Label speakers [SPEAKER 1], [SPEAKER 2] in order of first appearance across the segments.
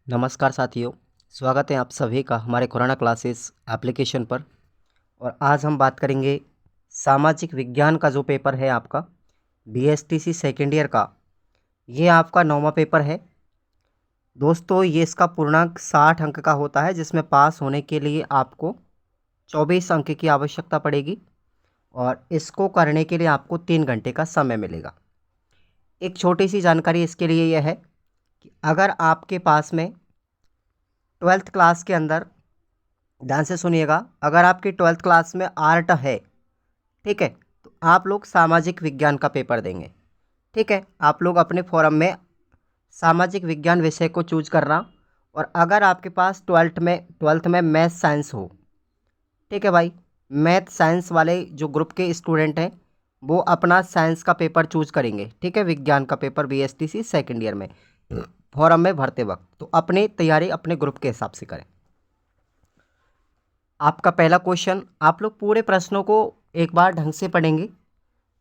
[SPEAKER 1] नमस्कार साथियों, स्वागत है आप सभी का हमारे कोरोना क्लासेस एप्लीकेशन पर। और आज हम बात करेंगे सामाजिक विज्ञान का जो पेपर है आपका बीएसटीसी सेकेंड ईयर का। ये आपका 9वां पेपर है दोस्तों। ये इसका पूर्णांक 60 अंक का होता है, जिसमें पास होने के लिए आपको 24 अंक की आवश्यकता पड़ेगी और इसको करने के लिए आपको 3 घंटे का समय मिलेगा। एक छोटी सी जानकारी इसके लिए यह है कि अगर आपके पास में 12th क्लास के अंदर, ध्यान से सुनिएगा, अगर आपकी 12th क्लास में आर्ट है, ठीक है, तो आप लोग सामाजिक विज्ञान का पेपर देंगे। ठीक है, आप लोग अपने फॉरम में सामाजिक विज्ञान विषय को चूज करना। और अगर आपके पास ट्वेल्थ में मैथ साइंस हो, ठीक है भाई, मैथ साइंस वाले जो ग्रुप के स्टूडेंट हैं वो अपना साइंस का पेपर चूज करेंगे। ठीक है, विज्ञान का पेपर बीएसटीसी सेकेंड ईयर में फॉरम में भरते वक्त, तो अपनी तैयारी अपने ग्रुप के हिसाब से करें। आपका पहला क्वेश्चन, आप लोग पूरे प्रश्नों को एक बार ढंग से पढ़ेंगे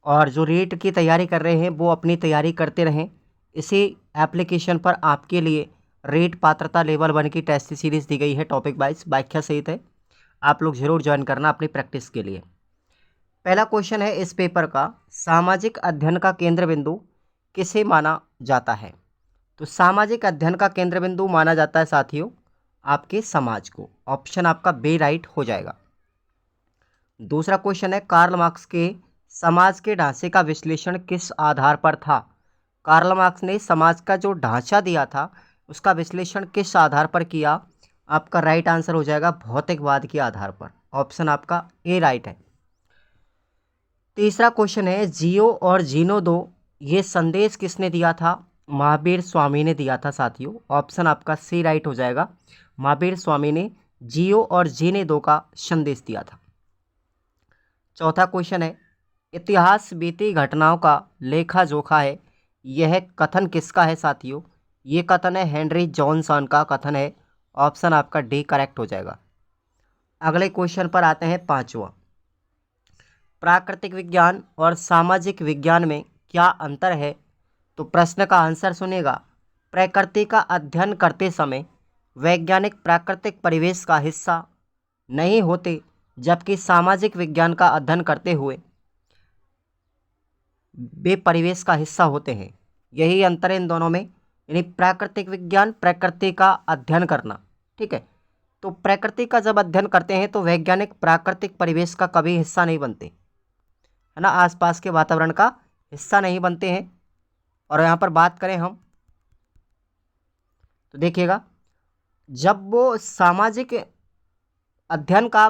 [SPEAKER 1] और जो रीट की तैयारी कर रहे हैं वो अपनी तैयारी करते रहें। इसी एप्लीकेशन पर आपके लिए रीट पात्रता लेवल 1 की टेस्ट सीरीज़ दी गई है, टॉपिक वाइज व्याख्या सहित है। आप लोग जरूर ज्वाइन करना अपनी प्रैक्टिस के लिए। पहला क्वेश्चन है इस पेपर का, सामाजिक अध्ययन का केंद्र बिंदु किसे माना जाता है? तो सामाजिक अध्ययन का केंद्र बिंदु माना जाता है साथियों आपके समाज को। ऑप्शन आपका बी राइट हो जाएगा। दूसरा क्वेश्चन है, कार्ल मार्क्स के समाज के ढांचे का विश्लेषण किस आधार पर था? कार्ल मार्क्स ने समाज का जो ढांचा दिया था उसका विश्लेषण किस आधार पर किया? आपका राइट आंसर हो जाएगा भौतिकवाद के आधार पर। ऑप्शन आपका ए राइट है। तीसरा क्वेश्चन है, जियो और जीनो दो ये संदेश किसने दिया था? महावीर स्वामी ने दिया था साथियों। ऑप्शन आपका सी राइट हो जाएगा। महावीर स्वामी ने जियो और जीने दो का संदेश दिया था। चौथा क्वेश्चन है, इतिहास बीती घटनाओं का लेखा जोखा है, यह कथन किसका है साथियों? ये कथन है हेनरी जॉनसन का कथन है। ऑप्शन आपका डी करेक्ट हो जाएगा। अगले क्वेश्चन पर आते हैं, पांचवा, प्राकृतिक विज्ञान और सामाजिक विज्ञान में क्या अंतर है? तो प्रश्न का आंसर सुनेगा, प्रकृति का अध्ययन करते समय वैज्ञानिक प्राकृतिक परिवेश का हिस्सा नहीं होते, जबकि सामाजिक विज्ञान का अध्ययन करते हुए वे परिवेश का हिस्सा होते हैं। यही अंतर है इन दोनों में, यानी प्राकृतिक विज्ञान प्रकृति का अध्ययन करना, ठीक है, तो प्रकृति का जब अध्ययन करते हैं तो वैज्ञानिक प्राकृतिक परिवेश का कभी हिस्सा नहीं बनते, है ना, आसपास के वातावरण का हिस्सा नहीं बनते हैं। और यहाँ पर बात करें हम तो देखिएगा, जब वो सामाजिक अध्ययन का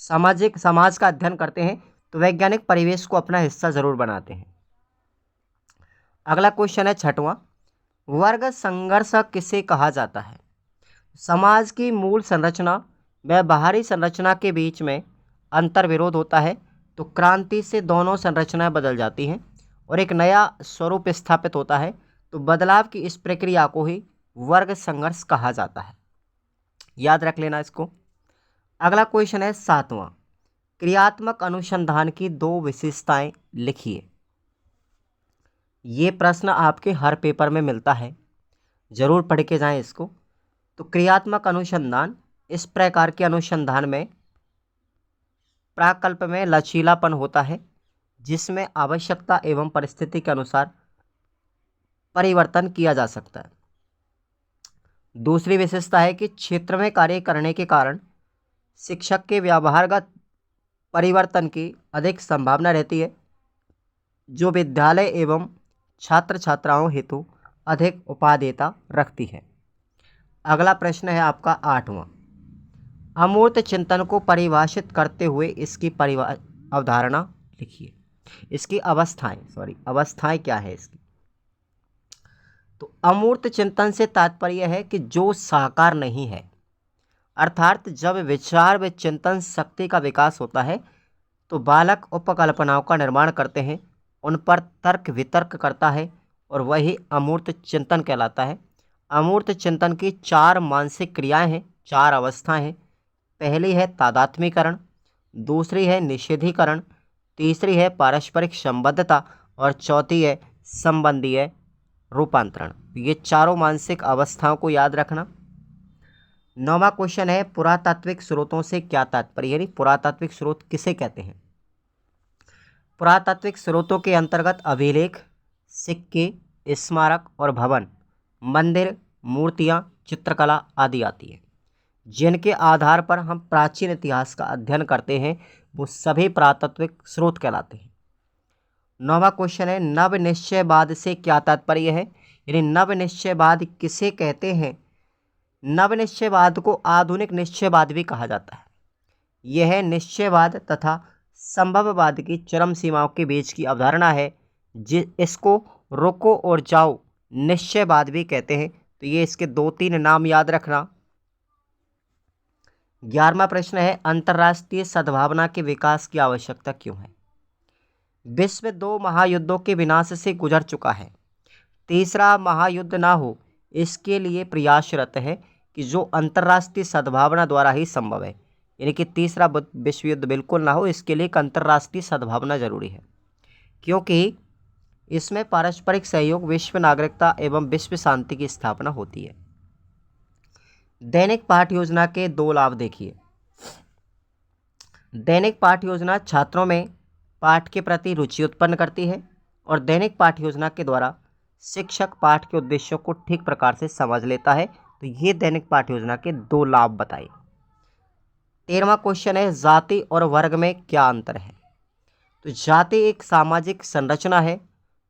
[SPEAKER 1] समाज का अध्ययन करते हैं तो वैज्ञानिक परिवेश को अपना हिस्सा जरूर बनाते हैं। अगला क्वेश्चन है छठवां, वर्ग संघर्ष किसे कहा जाता है? समाज की मूल संरचना व बाहरी संरचना के बीच में अंतर विरोध होता है, तो क्रांति से दोनों संरचनाएं बदल जाती हैं और एक नया स्वरूप स्थापित होता है, तो बदलाव की इस प्रक्रिया को ही वर्ग संघर्ष कहा जाता है। याद रख लेना इसको। अगला क्वेश्चन है सातवां, क्रियात्मक अनुसंधान की दो विशेषताएं लिखिए। ये प्रश्न आपके हर पेपर में मिलता है, जरूर पढ़ के जाएं इसको। तो क्रियात्मक अनुसंधान इस प्रकार के अनुसंधान में प्राकल्प में लचीलापन होता है, जिसमें आवश्यकता एवं परिस्थिति के अनुसार परिवर्तन किया जा सकता है। दूसरी विशेषता है कि क्षेत्र में कार्य करने के कारण शिक्षक के व्यवहारगत परिवर्तन की अधिक संभावना रहती है, जो विद्यालय एवं छात्र छात्राओं हेतु अधिक उपादेयता रखती है। अगला प्रश्न है आपका आठवां, अमूर्त चिंतन को परिभाषित करते हुए इसकी अवधारणा लिखिए। इसकी अवस्थाएं क्या है इसकी? तो अमूर्त चिंतन से तात्पर्य है कि जो साकार नहीं है, अर्थात जब विचार व चिंतन शक्ति का विकास होता है तो बालक उपकल्पनाओं का निर्माण करते हैं, उन पर तर्क वितर्क करता है और वही अमूर्त चिंतन कहलाता है। अमूर्त चिंतन की 4 मानसिक क्रियाएं हैं, 4 अवस्थाएं हैं। पहली है तादात्म्यकरण, दूसरी है निषेधीकरण, तीसरी है पारस्परिक संबद्धता और चौथी है संबंधीय रूपांतरण। ये चारों मानसिक अवस्थाओं को याद रखना। 9वां क्वेश्चन है पुरातात्विक स्रोतों से क्या तात्पर्य, यानी पुरातात्विक स्रोत किसे कहते हैं। पुरातात्विक स्रोतों के अंतर्गत अभिलेख, सिक्के, स्मारक और भवन, मंदिर, मूर्तियां, चित्रकला आदि आती है। जिनके आधार पर हम प्राचीन इतिहास का अध्ययन करते हैं वो सभी पुरातात्विक स्रोत कहलाते हैं। 9वां क्वेश्चन है नव निश्चयवाद से क्या तात्पर्य है, यानी नव निश्चयवाद किसे कहते हैं। नव निश्चयवाद को आधुनिक निश्चयवाद भी कहा जाता है। यह निश्चयवाद तथा संभववाद की चरम सीमाओं के बीच की अवधारणा है। इसको रुको और जाओ निश्चयवाद भी कहते हैं। तो ये इसके 2-3 नाम याद रखना। 11वां प्रश्न है अंतर्राष्ट्रीय सद्भावना के विकास की आवश्यकता क्यों है। विश्व 2 महायुद्धों के विनाश से गुजर चुका है। तीसरा महायुद्ध ना हो इसके लिए प्रयासरत है कि जो अंतर्राष्ट्रीय सद्भावना द्वारा ही संभव है, यानी कि तीसरा विश्व युद्ध बिल्कुल ना हो इसके लिए एक अंतर्राष्ट्रीय सद्भावना जरूरी है, क्योंकि इसमें पारस्परिक सहयोग, विश्व नागरिकता एवं विश्व शांति की स्थापना होती है। दैनिक पाठ योजना के 2 लाभ देखिए। दैनिक पाठ योजना छात्रों में पाठ के प्रति रुचि उत्पन्न करती है और दैनिक पाठ योजना के द्वारा शिक्षक पाठ के उद्देश्यों को ठीक प्रकार से समझ लेता है। तो ये दैनिक पाठ योजना के 2 लाभ बताइए। 13वां क्वेश्चन है जाति और वर्ग में क्या अंतर है। तो जाति एक सामाजिक संरचना है,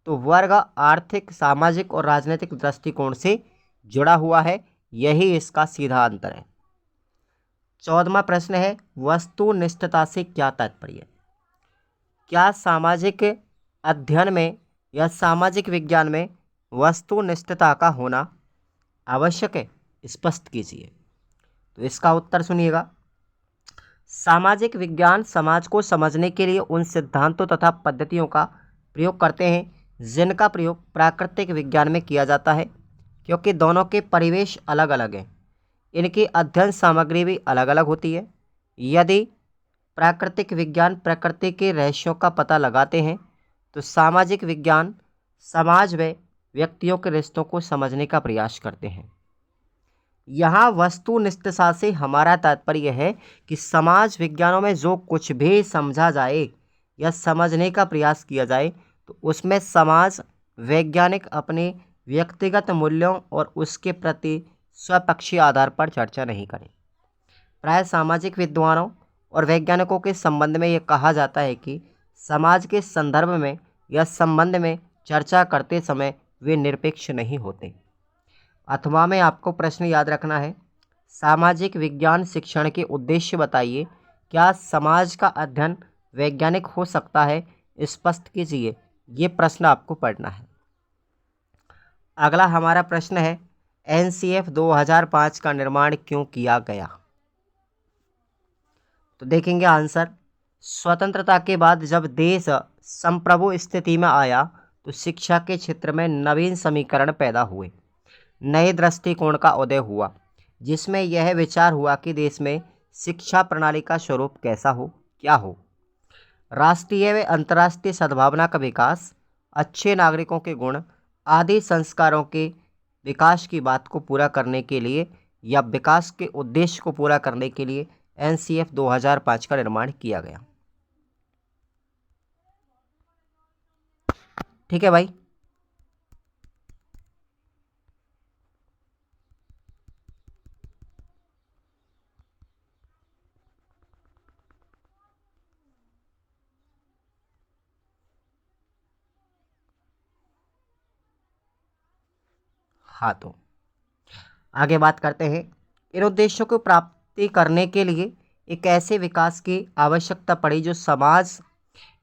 [SPEAKER 1] तो वर्ग आर्थिक, सामाजिक और राजनीतिक दृष्टिकोण से जुड़ा हुआ है, यही इसका सीधा अंतर है। 14वां प्रश्न है वस्तुनिष्ठता से क्या तात्पर्य। क्या सामाजिक अध्ययन में या सामाजिक विज्ञान में वस्तुनिष्ठता का होना आवश्यक है, स्पष्ट कीजिए। तो इसका उत्तर सुनिएगा। सामाजिक विज्ञान समाज को समझने के लिए उन सिद्धांतों तथा पद्धतियों का प्रयोग करते हैं जिनका प्रयोग प्राकृतिक विज्ञान में किया जाता है, क्योंकि दोनों के परिवेश अलग अलग हैं। इनकी अध्ययन सामग्री भी अलग अलग होती है। यदि प्राकृतिक विज्ञान प्रकृति के रहस्यों का पता लगाते हैं तो सामाजिक विज्ञान समाज व व्यक्तियों के रिश्तों को समझने का प्रयास करते हैं। यहाँ वस्तुनिष्ठता से हमारा तात्पर्य है कि समाज विज्ञानों में जो कुछ भी समझा जाए या समझने का प्रयास किया जाए तो उसमें समाज वैज्ञानिक अपने व्यक्तिगत मूल्यों और उसके प्रति स्वपक्षीय आधार पर चर्चा नहीं करें। प्राय सामाजिक विद्वानों और वैज्ञानिकों के संबंध में यह कहा जाता है कि समाज के संदर्भ में या संबंध में चर्चा करते समय वे निरपेक्ष नहीं होते। अथवा में आपको प्रश्न याद रखना है सामाजिक विज्ञान शिक्षण के उद्देश्य बताइए। क्या समाज का अध्ययन वैज्ञानिक हो सकता है, स्पष्ट कीजिए। ये प्रश्न आपको पढ़ना है। अगला हमारा प्रश्न है एनसीएफ 2005 का निर्माण क्यों किया गया। तो देखेंगे आंसर। स्वतंत्रता के बाद जब देश संप्रभु स्थिति में आया तो शिक्षा के क्षेत्र में नवीन समीकरण पैदा हुए, नए दृष्टिकोण का उदय हुआ, जिसमें यह विचार हुआ कि देश में शिक्षा प्रणाली का स्वरूप कैसा हो, क्या हो। राष्ट्रीय व अंतर्राष्ट्रीय सद्भावना का विकास, अच्छे नागरिकों के गुण आदि संस्कारों के विकास की बात को पूरा करने के लिए या विकास के उद्देश्य को पूरा करने के लिए एनसीएफ 2005 का निर्माण किया गया। ठीक है भाई। हाँ, तो आगे बात करते हैं। इन उद्देश्यों को प्राप्ति करने के लिए एक ऐसे विकास की आवश्यकता पड़ी जो समाज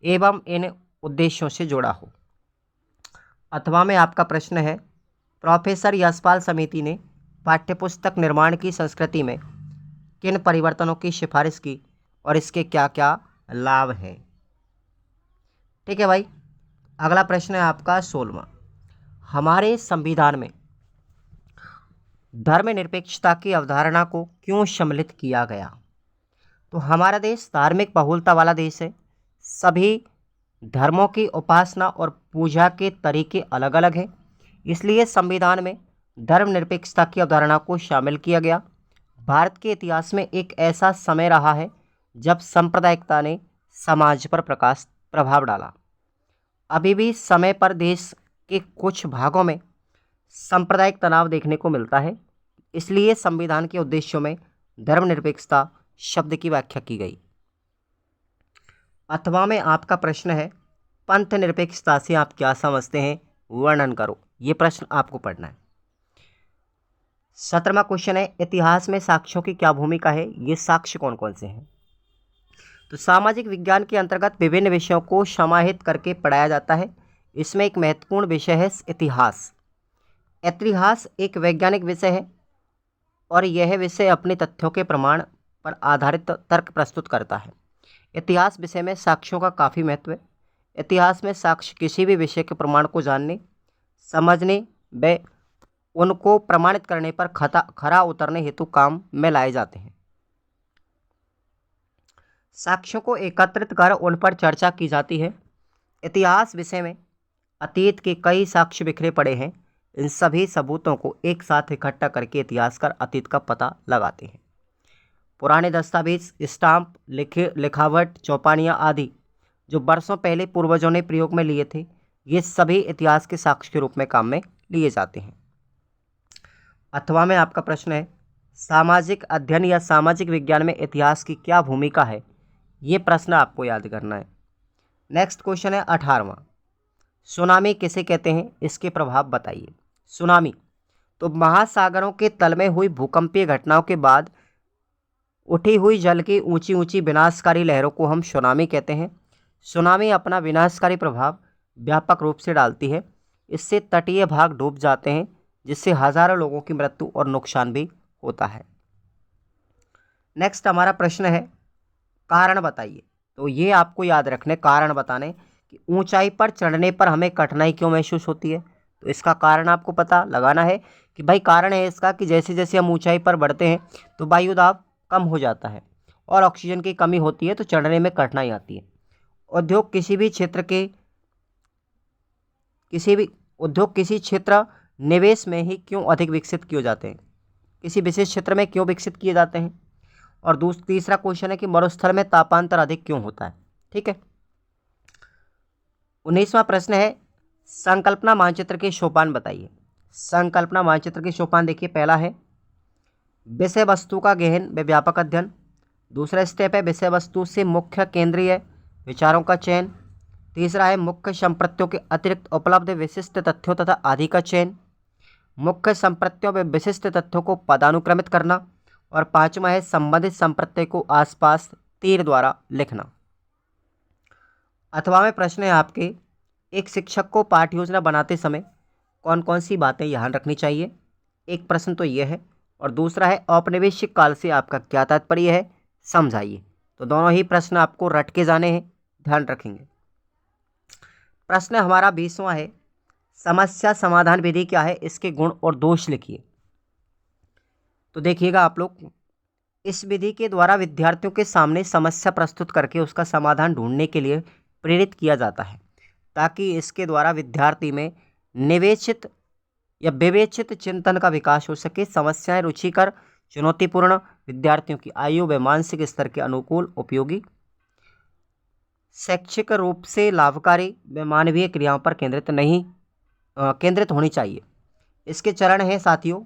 [SPEAKER 1] एवं इन उद्देश्यों से जुड़ा हो। अथवा में आपका प्रश्न है प्रोफेसर यशपाल समिति ने पाठ्यपुस्तक निर्माण की संस्कृति में किन परिवर्तनों की सिफारिश की और इसके क्या क्या लाभ हैं। ठीक है भाई। अगला प्रश्न है आपका 16वां। हमारे संविधान में धर्मनिरपेक्षता की अवधारणा को क्यों सम्मिलित किया गया। तो हमारा देश धार्मिक बहुलता वाला देश है। सभी धर्मों की उपासना और पूजा के तरीके अलग अलग हैं, इसलिए संविधान में धर्मनिरपेक्षता की अवधारणा को शामिल किया गया। भारत के इतिहास में एक ऐसा समय रहा है जब सांप्रदायिकता ने समाज पर प्रकाश प्रभाव डाला। अभी भी समय पर देश के कुछ भागों में सांप्रदायिक तनाव देखने को मिलता है। इसलिए संविधान के उद्देश्यों में धर्मनिरपेक्षता शब्द की व्याख्या की गई। अथवा में आपका प्रश्न है, पंथ निरपेक्षता से आप क्या समझते हैं, वर्णन करो। ये प्रश्न आपको पढ़ना है। 17वां क्वेश्चन है, इतिहास में साक्ष्यों की क्या भूमिका है। ये साक्ष्य कौन कौन से हैं। तो सामाजिक विज्ञान के अंतर्गत विभिन्न विषयों को समाहित करके पढ़ाया जाता है। इसमें एक महत्वपूर्ण विषय है इतिहास। इतिहास एक वैज्ञानिक विषय है और यह विषय अपने तथ्यों के प्रमाण पर आधारित तर्क प्रस्तुत करता है। इतिहास विषय में साक्ष्यों का काफ़ी महत्व है। इतिहास में साक्ष्य किसी भी विषय के प्रमाण को जानने, समझने व उनको प्रमाणित करने पर खरा उतरने हेतु काम में लाए जाते हैं। साक्ष्यों को एकत्रित कर उन पर चर्चा की जाती है। इतिहास विषय में अतीत के कई साक्ष्य बिखरे पड़े हैं। इन सभी सबूतों को एक साथ इकट्ठा करके इतिहासकार अतीत का पता लगाते हैं। पुराने दस्तावेज, स्टाम्प, लिखावट, चौपानियाँ आदि जो वर्षों पहले पूर्वजों ने प्रयोग में लिए थे, ये सभी इतिहास के साक्ष्य के रूप में काम में लिए जाते हैं। अथवा में आपका प्रश्न है, सामाजिक अध्ययन या सामाजिक विज्ञान में इतिहास की क्या भूमिका है। ये प्रश्न आपको याद करना है। नेक्स्ट क्वेश्चन है 18वां, सुनामी किसे कहते हैं, इसके प्रभाव बताइए। सुनामी तो महासागरों के तल में हुई भूकंपीय घटनाओं के बाद उठी हुई जल की ऊंची ऊंची विनाशकारी लहरों को हम सुनामी कहते हैं। सुनामी अपना विनाशकारी प्रभाव व्यापक रूप से डालती है। इससे तटीय भाग डूब जाते हैं, जिससे हजारों लोगों की मृत्यु और नुकसान भी होता है। नेक्स्ट हमारा प्रश्न है, कारण बताइए। तो ये आपको याद रखने कारण बताने कि ऊंचाई पर चढ़ने पर हमें कठिनाई क्यों महसूस होती है। तो इसका कारण आपको पता लगाना है कि भाई कारण है इसका कि जैसे जैसे हम ऊंचाई पर बढ़ते हैं तो वायु दाब कम हो जाता है और ऑक्सीजन की कमी होती है, तो चढ़ने में कठिनाई आती है। उद्योग किसी क्षेत्र निवेश में ही क्यों अधिक विकसित किए जाते हैं, किसी विशेष क्षेत्र में क्यों विकसित किए जाते हैं। और तीसरा क्वेश्चन है कि मरुस्थल में तापांतर अधिक क्यों होता है। ठीक है। 19वां प्रश्न है, संकल्पना मानचित्र के सोपान बताइए। संकल्पना मानचित्र के सोपान देखिए, पहला है विषय वस्तु का गहन व व्यापक अध्ययन। दूसरा स्टेप है विषय वस्तु से मुख्य केंद्रीय विचारों का चयन। तीसरा है मुख्य संप्रत्यों के अतिरिक्त उपलब्ध विशिष्ट तथ्यों तथा आदि का चयन। मुख्य संप्रत्यों व विशिष्ट तथ्यों को पदानुक्रमित करना। और पांचवा है संबंधित संप्रत्यय को आसपास तीर द्वारा लिखना। अथवा में प्रश्न है आपके, एक शिक्षक को पाठ्य योजना बनाते समय कौन कौन सी बातें ध्यान रखनी चाहिए। एक प्रश्न तो यह है, और दूसरा है औपनिवेशिक काल से आपका क्या तात्पर्य है, समझाइए। तो दोनों ही प्रश्न आपको रट के जाने हैं, ध्यान रखेंगे। प्रश्न हमारा 20वां है, समस्या समाधान विधि क्या है, इसके गुण और दोष लिखिए। तो देखिएगा आप लोग, इस विधि के द्वारा विद्यार्थियों के सामने समस्या प्रस्तुत करके उसका समाधान ढूंढने के लिए प्रेरित किया जाता है, ताकि इसके द्वारा विद्यार्थी में निवेचित या विवेचित चिंतन का विकास हो सके। समस्याएं रुचिकर, चुनौतीपूर्ण, विद्यार्थियों की आयु व मानसिक स्तर के अनुकूल, उपयोगी, शैक्षिक रूप से लाभकारी व मानवीय क्रियाओं पर केंद्रित होनी चाहिए। इसके चरण हैं साथियों,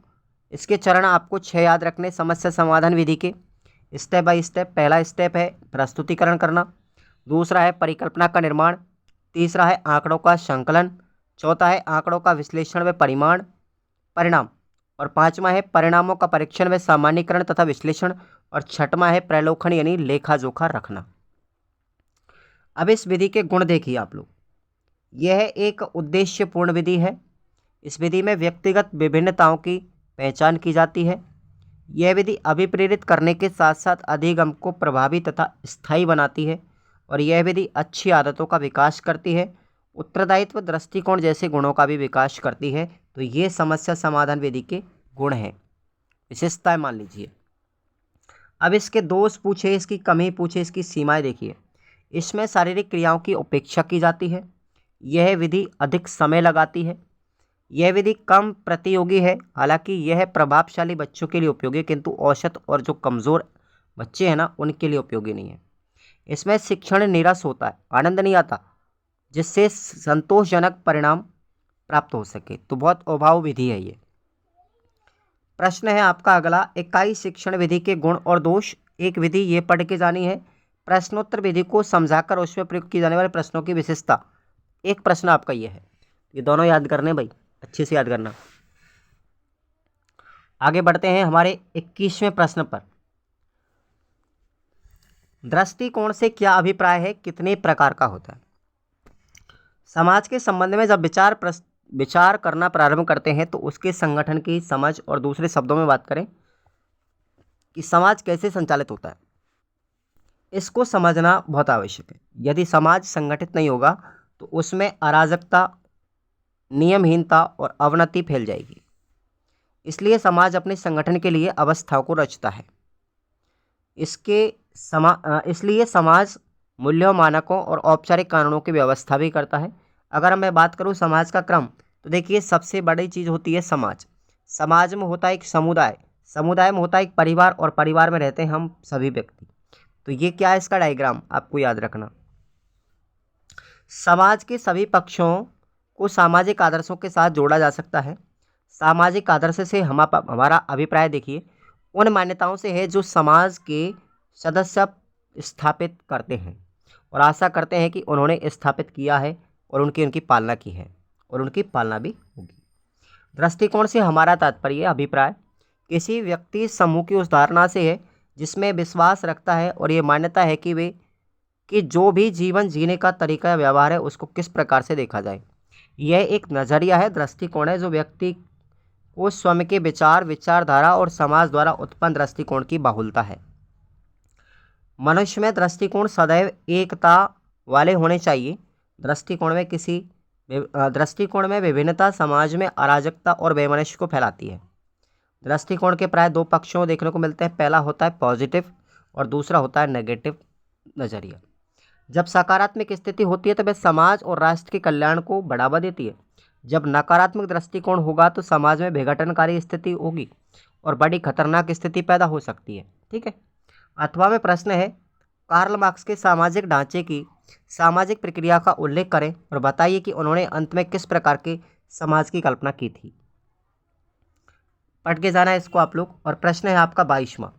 [SPEAKER 1] इसके चरण आपको 6 याद रखने समस्या समाधान विधि के, स्टेप बाय स्टेप। पहला स्टेप है प्रस्तुतिकरण करना। दूसरा है परिकल्पना का निर्माण। तीसरा है आंकड़ों का संकलन। चौथा है आंकड़ों का विश्लेषण व परिणाम। और पांचवा है परिणामों का परीक्षण व सामान्यीकरण तथा विश्लेषण। और छठवां है प्रलोभन यानी लेखा जोखा रखना। अब इस विधि के गुण देखिए आप लोग। यह एक उद्देश्यपूर्ण विधि है। इस विधि में व्यक्तिगत विभिन्नताओं की पहचान की जाती है। यह विधि अभिप्रेरित करने के साथ साथ अधिगम को प्रभावी तथा स्थायी बनाती है। और यह विधि अच्छी आदतों का विकास करती है, उत्तरदायित्व, दृष्टिकोण जैसे गुणों का भी विकास करती है। तो ये समस्या समाधान विधि के गुण हैं, विशेषताएं मान लीजिए। अब इसके दोष पूछे, इसकी कमी पूछे, इसकी सीमाएं देखिए। इसमें शारीरिक क्रियाओं की उपेक्षा की जाती है। यह विधि अधिक समय लगाती है। यह विधि कम प्रतियोगी है, हालांकि यह प्रभावशाली बच्चों के लिए उपयोगी है, किंतु औसत और जो कमज़ोर बच्चे हैं ना उनके लिए उपयोगी नहीं है। इसमें शिक्षण नीरस होता है, आनंद नहीं आता, जिससे संतोषजनक परिणाम प्राप्त हो सके। तो बहुत अभाव विधि है ये। प्रश्न है आपका अगला, इकाई शिक्षण विधि के गुण और दोष। एक विधि ये पढ़ के जानी है। प्रश्नोत्तर विधि को समझाकर उसमें प्रयोग की जाने वाले प्रश्नों की विशेषता। एक प्रश्न आपका ये है, ये दोनों याद करने भाई, अच्छे से याद करना। आगे बढ़ते हैं हमारे 21वें प्रश्न पर। दृष्टिकोण से क्या अभिप्राय है, कितने प्रकार का होता है। समाज के संबंध में जब विचार करना प्रारंभ करते हैं तो उसके संगठन की समझ, और दूसरे शब्दों में बात करें कि समाज कैसे संचालित होता है, इसको समझना बहुत आवश्यक है। यदि समाज संगठित नहीं होगा तो उसमें अराजकता, नियमहीनता और अवनति फैल जाएगी। इसलिए समाज अपने संगठन के लिए अवस्थाओं को रचता है। इसलिए समाज मूल्यों, मानकों और औपचारिक कानूनों की व्यवस्था भी करता है। अगर मैं बात करूं समाज का क्रम, तो देखिए सबसे बड़ी चीज़ होती है समाज। समाज में होता है एक समुदाय, समुदाय में होता है एक परिवार, और परिवार में रहते हैं हम सभी व्यक्ति। तो ये क्या है, इसका डायग्राम आपको याद रखना। समाज के सभी पक्षों को सामाजिक आदर्शों के साथ जोड़ा जा सकता है। सामाजिक आदर्श से हमारा अभिप्राय देखिए उन मान्यताओं से है जो समाज के सदस्य स्थापित करते हैं और आशा करते हैं कि उन्होंने स्थापित किया है और उनकी पालना की है, और उनकी पालना भी होगी। दृष्टिकोण से हमारा तात्पर्य, अभिप्राय किसी व्यक्ति समूह की उस धारणा से है जिसमें विश्वास रखता है और ये मान्यता है कि जो भी जीवन जीने का तरीका या व्यवहार है उसको किस प्रकार से देखा जाए। यह एक नज़रिया है, दृष्टिकोण है, जो व्यक्ति को स्वयं के विचार, विचारधारा और समाज द्वारा उत्पन्न दृष्टिकोण की बहुलता है। मनुष्य में दृष्टिकोण सदैव एकता वाले होने चाहिए। दृष्टिकोण में विभिन्नता समाज में अराजकता और वैमनस्य को फैलाती है। दृष्टिकोण के प्राय दो पक्षों देखने को मिलते हैं। पहला होता है पॉजिटिव और दूसरा होता है नेगेटिव नज़रिया। जब सकारात्मक स्थिति होती है तो वह समाज और राष्ट्र के कल्याण को बढ़ावा देती है। जब नकारात्मक दृष्टिकोण होगा तो समाज में विघटनकारी स्थिति होगी और बड़ी खतरनाक स्थिति पैदा हो सकती है। ठीक है। अथवा में प्रश्न है, कार्ल मार्क्स के सामाजिक ढांचे की सामाजिक प्रक्रिया का उल्लेख करें और बताइए कि उन्होंने अंत में किस प्रकार के समाज की कल्पना की थी। पढ़ के जाना है इसको आप लोग। और प्रश्न है आपका 22वां,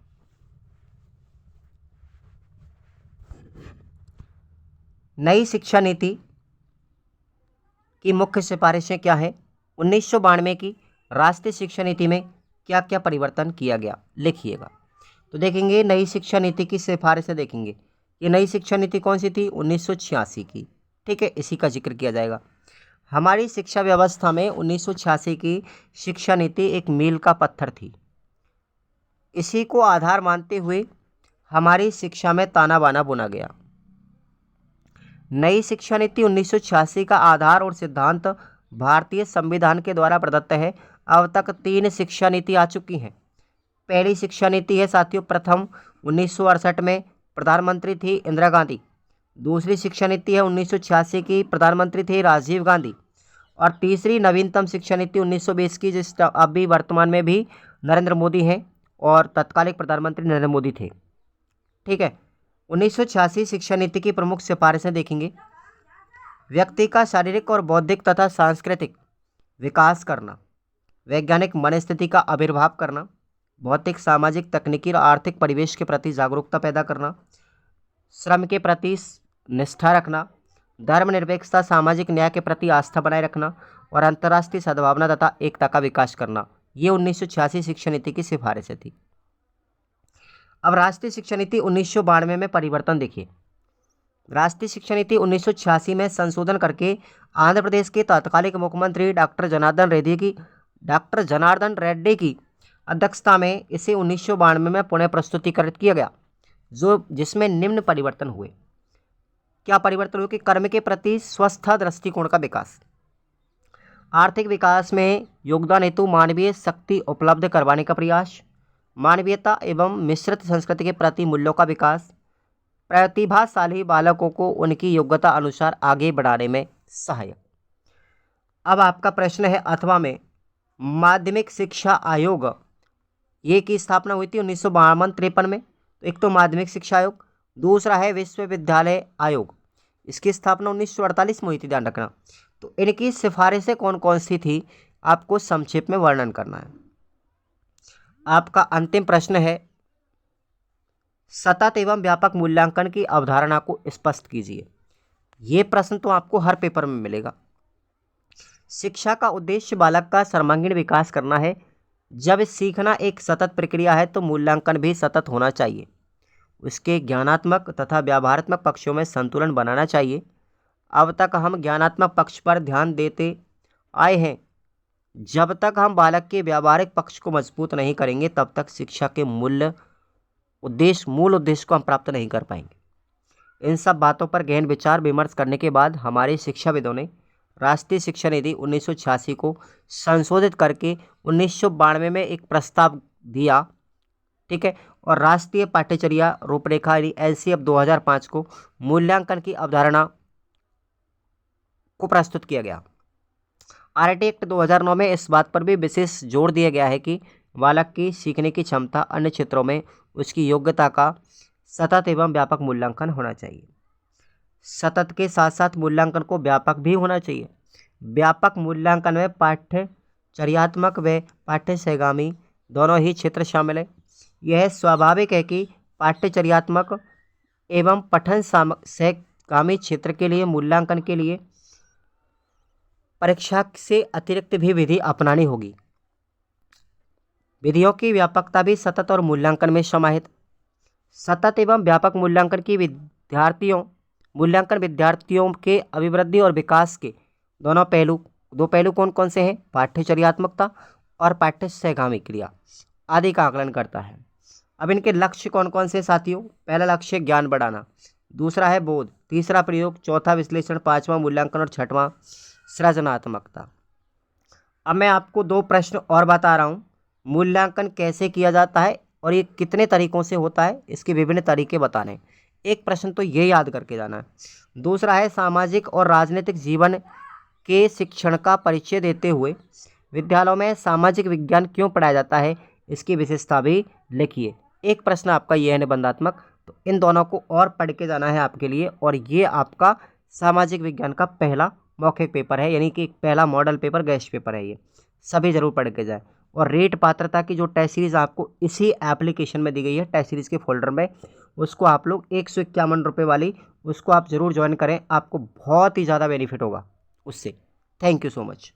[SPEAKER 1] नई शिक्षा नीति की मुख्य सिफारिशें क्या हैं। 1992 की राष्ट्रीय शिक्षा नीति में क्या क्या परिवर्तन किया गया, लिखिएगा। तो देखेंगे नई शिक्षा नीति की सिफारिशें देखेंगे। ये नई शिक्षा नीति कौन सी थी, 1986 की। ठीक है, इसी का जिक्र किया जाएगा। हमारी शिक्षा व्यवस्था में 1986 की शिक्षा नीति एक मील का पत्थर थी। इसी को आधार मानते हुए हमारी शिक्षा में ताना बाना बुना गया। नई शिक्षा नीति 1986 का आधार और सिद्धांत भारतीय संविधान के द्वारा प्रदत्त है। अब तक 3 शिक्षा नीति आ चुकी हैं। पहली शिक्षा नीति है साथियों, प्रथम 1968 में प्रधानमंत्री थी इंदिरा गांधी। दूसरी शिक्षा नीति है 1986 की, प्रधानमंत्री थे राजीव गांधी। और तीसरी नवीनतम शिक्षा नीति 1920 की, जिस अभी वर्तमान में भी नरेंद्र मोदी हैं और तत्कालिक प्रधानमंत्री नरेंद्र मोदी थे। ठीक है। 1986 शिक्षा नीति की प्रमुख सिफारिशें देखेंगे। व्यक्ति का शारीरिक और बौद्धिक तथा सांस्कृतिक विकास करना, वैज्ञानिक मनस्थिति का आविर्भाव करना, भौतिक, सामाजिक, तकनीकी और आर्थिक परिवेश के प्रति जागरूकता पैदा करना, श्रम के प्रति निष्ठा रखना, धर्मनिरपेक्षता, सामाजिक न्याय के प्रति आस्था बनाए रखना और अंतर्राष्ट्रीय सद्भावना तथा एकता का विकास करना। ये 1986 शिक्षा नीति की सिफारिशें थी। अब राष्ट्रीय शिक्षा नीति 1992 में परिवर्तन देखिए। राष्ट्रीय शिक्षा नीति 1986 में संशोधन करके आंध्र प्रदेश के तत्कालिक मुख्यमंत्री डॉक्टर जनार्दन रेड्डी की अध्यक्षता में इसे 1992 में पुनः प्रस्तुतिकृत किया गया, जिसमें निम्न परिवर्तन हुए। क्या परिवर्तन हुए कि कर्म के प्रति स्वस्थ दृष्टिकोण का विकास, आर्थिक विकास में योगदान हेतु मानवीय शक्ति उपलब्ध करवाने का प्रयास, मानवीयता एवं मिश्रित संस्कृति के प्रति मूल्यों का विकास, प्रतिभाशाली बालकों को उनकी योग्यता अनुसार आगे बढ़ाने में सहायक। अब आपका प्रश्न है अथवा में माध्यमिक शिक्षा आयोग ये की स्थापना हुई थी 1952-53 में। तो एक तो माध्यमिक शिक्षा आयोग, दूसरा है विश्वविद्यालय आयोग, इसकी स्थापना 1948 में हुई थी, ध्यान रखना। तो इनकी सिफारिशें कौन कौन सी थी आपको संक्षेप में वर्णन करना है। आपका अंतिम प्रश्न है सतत एवं व्यापक मूल्यांकन की अवधारणा को स्पष्ट कीजिए। ये प्रश्न तो आपको हर पेपर में मिलेगा। शिक्षा का उद्देश्य बालक का सर्वांगीण विकास करना है। जब सीखना एक सतत प्रक्रिया है तो मूल्यांकन भी सतत होना चाहिए। उसके ज्ञानात्मक तथा व्यवहारात्मक पक्षों में संतुलन बनाना चाहिए। अब तक हम ज्ञानात्मक पक्ष पर ध्यान देते आए हैं। जब तक हम बालक के व्यावहारिक पक्ष को मजबूत नहीं करेंगे तब तक शिक्षा के मूल उद्देश्य को हम प्राप्त नहीं कर पाएंगे। इन सब बातों पर गहन विचार विमर्श करने के बाद हमारे शिक्षाविदों ने राष्ट्रीय शिक्षा नीति 1986 को संशोधित करके 1992 में एक प्रस्ताव दिया, ठीक है, और राष्ट्रीय पाठ्यचर्या रूपरेखा LCF 2005 को मूल्यांकन की अवधारणा को प्रस्तुत किया गया। RT एक्ट 2009 में इस बात पर भी विशेष जोर दिया गया है कि बालक की सीखने की क्षमता अन्य क्षेत्रों में उसकी योग्यता का सतत एवं व्यापक मूल्यांकन होना चाहिए। सतत के साथ साथ मूल्यांकन को व्यापक भी होना चाहिए। व्यापक मूल्यांकन में पाठ्यचर्यात्मक व पाठ्यसहगामी दोनों ही क्षेत्र शामिल है। यह स्वाभाविक है कि पाठ्यचर्यात्मक एवं पठन सहगामी क्षेत्र के लिए मूल्यांकन के लिए परीक्षा से अतिरिक्त भी विधि अपनानी होगी। विधियों की व्यापकता भी सतत और मूल्यांकन में समाहित। सतत एवं व्यापक मूल्यांकन विद्यार्थियों के अभिवृद्धि और विकास के दो पहलू कौन कौन से हैं? पाठ्यचर्यात्मकता और पाठ्यसहगामी क्रिया आदि का आकलन करता है। अब इनके लक्ष्य कौन कौन से साथियों? पहला लक्ष्य ज्ञान बढ़ाना, दूसरा है बोध, तीसरा प्रयोग, चौथा विश्लेषण, पांचवा मूल्यांकन और छठवां सृजनात्मकता। अब मैं आपको दो प्रश्न और बता रहा हूँ। मूल्यांकन कैसे किया जाता है और ये कितने तरीकों से होता है, इसके विभिन्न तरीके बताने। एक प्रश्न तो ये याद करके जाना है। दूसरा है सामाजिक और राजनीतिक जीवन के शिक्षण का परिचय देते हुए विद्यालयों में सामाजिक विज्ञान क्यों पढ़ाया जाता है, इसकी विशेषता भी लिखिए। एक प्रश्न आपका ये है निबंधात्मक, तो इन दोनों को और पढ़ के जाना है आपके लिए। और ये आपका सामाजिक विज्ञान का पहला मौखिक पेपर है, यानी कि पहला मॉडल पेपर गेस्ट पेपर है। ये सभी जरूर पढ़ के जाए। और रेट पात्रता की जो टेस्ट सीरीज़ आपको इसी एप्लीकेशन में दी गई है, टेस्ट सीरीज़ के फोल्डर में, उसको आप लोग 151 रुपये वाली उसको आप ज़रूर ज्वाइन करें। आपको बहुत ही ज़्यादा बेनिफिट होगा उससे। Thank you so much.